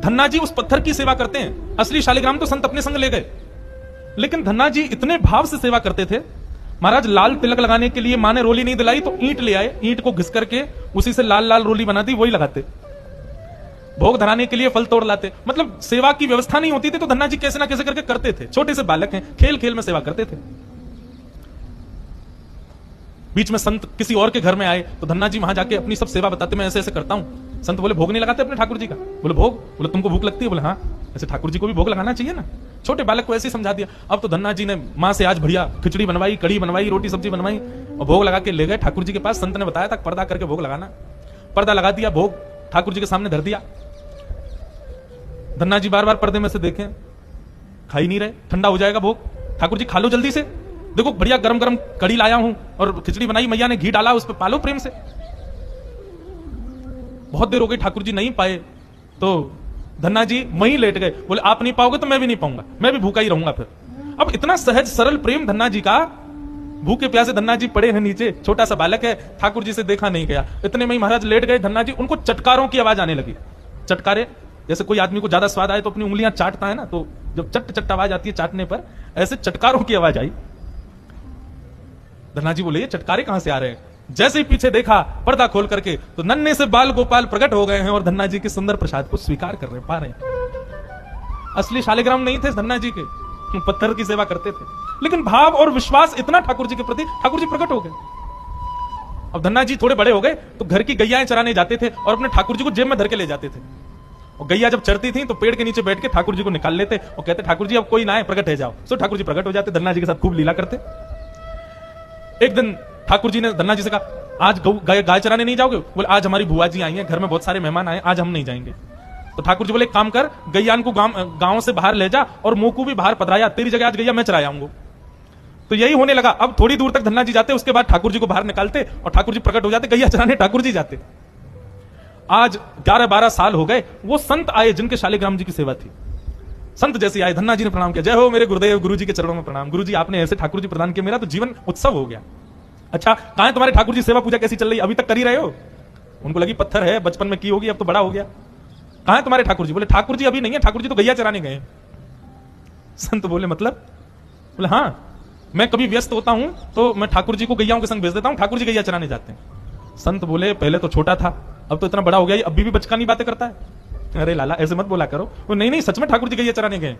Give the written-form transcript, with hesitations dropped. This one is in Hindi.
धन्ना जी उस पत्थर की सेवा करते हैं, असली शालिग्राम तो संत अपने संग ले गए, लेकिन धन्ना जी इतने भाव से सेवा करते थे। महाराज लाल तिलक लगाने के लिए मां ने रोली नहीं दिलाई तो ईंट ले आए, ईंट को घिस करके उसी से लाल लाल रोली बना दी, वही लगाते। भोग धराने के लिए फल तोड़ लाते। मतलब सेवा की व्यवस्था नहीं होती थी तो धन्ना जी कैसे ना कैसे करके करते थे। छोटे से बालक हैं, खेल खेल में सेवा करते थे। बीच में संत किसी और के घर में आए तो धन्ना जी वहां जाके अपनी सब सेवा बताते, मैं ऐसे ऐसे करता हूं। संत बोले भोग नहीं लगाते अपने ठाकुर जी का? बोले भोग? बोले तुमको भूख लगती है? बोले हाँ, ऐसे ठाकुर जी को भी भोग लगाना चाहिए ना। छोटे बालक को ऐसे ही समझा दिया। अब तो धन्ना जी ने मां से आज बढ़िया खिचड़ी बनवाई, कड़ी बनवाई, रोटी सब्जी बनवाई और भोग लगा के ले गए ठाकुर जी के पास। संत ने बताया था पर्दा करके भोग लगाना। पर्दा लगा दिया, भोग ठाकुर जी के सामने धर दिया। धन्ना जी बार बार पर्दे में से देखें, खा ही नहीं रहे। ठंडा हो जाएगा भोग, ठाकुर जी खा लो जल्दी से, देखो बढ़िया गरम गरम कड़ी लाया हूं और खिचड़ी बनाई, मैया ने घी डाला उस पर, पालो प्रेम से। बहुत देर हो गई, ठाकुर जी नहीं पाए तो धन्ना जी वहीं लेट गए। बोले आप नहीं पाओगे तो मैं भी नहीं पाऊंगा, मैं भी भूखा ही रहूंगा फिर। अब इतना सहज सरल प्रेम धन्ना जी का। भूखे प्यासे धन्ना जी पड़े हैं नीचे, छोटा सा बालक है, ठाकुर जी से देखा नहीं गया। इतने में ही महाराज लेट गए धन्ना जी। उनको चटकारों की आवाज आने लगी। चटकारे जैसे कोई आदमी को ज्यादा स्वाद आए तो अपनी उंगलियां चाटता है ना, तो जब चट चट आवाज आती है चाटने पर, ऐसे चटकारों की आवाज आई। धन्ना जी बोले ये चटकारे कहां से आ रहे हैं? जैसे ही पीछे देखा पर्दा खोल करके तो नन्हे से बाल गोपाल प्रकट हो गए हैं और धन्ना जी के सुंदर प्रसाद को स्वीकार कर रहे पा रहे हैं। असली शालिग्राम नहीं थे धन्ना जी के, पत्थर की सेवा करते थे, लेकिन भाव और विश्वास इतना ठाकुर जी के प्रति, ठाकुर जी प्रकट हो गए। अब धन्ना जी थोड़े बड़े हो गए तो घर की गैयाएं चराने जाते थे और अपने ठाकुर जी को जेब में धर के ले जाते थे। और गैया जब चरती थी तो पेड़ के नीचे बैठ के ठाकुर जी को निकाल लेते और कहते ठाकुर जी अब कोई ना आए, प्रकट है जाओ। सो ठाकुर जी प्रकट हो जाते, धन्ना जी के साथ खूब लीला करते। एक दिन ठाकुर जी ने धन्ना जी से कहा आज गाय चराने नहीं जाओगे? बोले आज हमारी बुआ जी आई हैं, घर में बहुत सारे मेहमान आए, आज हम नहीं जाएंगे। तो ठाकुर जी बोले एक काम कर, गैयान को गांव से बाहर ले जा और मुंह को भी बाहर पधराया, तेरी जगह आज गैया मैं चरा आऊंगा। तो यही होने लगा। अब थोड़ी दूर तक धन्ना जी जाते, उसके बाद ठाकुर जी को बाहर निकालते और ठाकुर जी प्रकट हो जाते, गैया चराने ठाकुर जी जाते। आज 11-12 साल हो गए, वो संत आए जिनके शालिग्राम जी की सेवा थी। संत जैसे आए, धन्ना जी ने प्रणाम किया, जय हो मेरे गुरुदेव, गुरु जी के चरणों में प्रणाम। गुरु जी आपने ऐसे ठाकुर जी प्रदान किया, मेरा तो जीवन उत्सव हो गया। अच्छा कहां है तुम्हारे ठाकुर जी, सेवा पूजा कैसी चल रही, अभी तक कर ही रहे हो? उनको लगी पत्थर है, बचपन में की होगी, अब तो बड़ा हो गया। कहां है तुम्हारे ठाकुर जी? बोले ठाकुर जी अभी नहीं है, ठाकुर जी तो गैया चराने गए। संत बोले मतलब? बोले हाँ, मैं कभी व्यस्त होता हूं तो मैं ठाकुर जी को गैयाओं के संग भेज देता हूं, ठाकुर जी गैया चराने जाते हैं। संत बोले पहले तो छोटा था, अब तो इतना बड़ा हो गया, अभी भी बचकानी बातें करता है। अरे लाला ऐसे मत बोला करो। वो नहीं नहीं, सच में ठाकुर जी गैया चराने गए।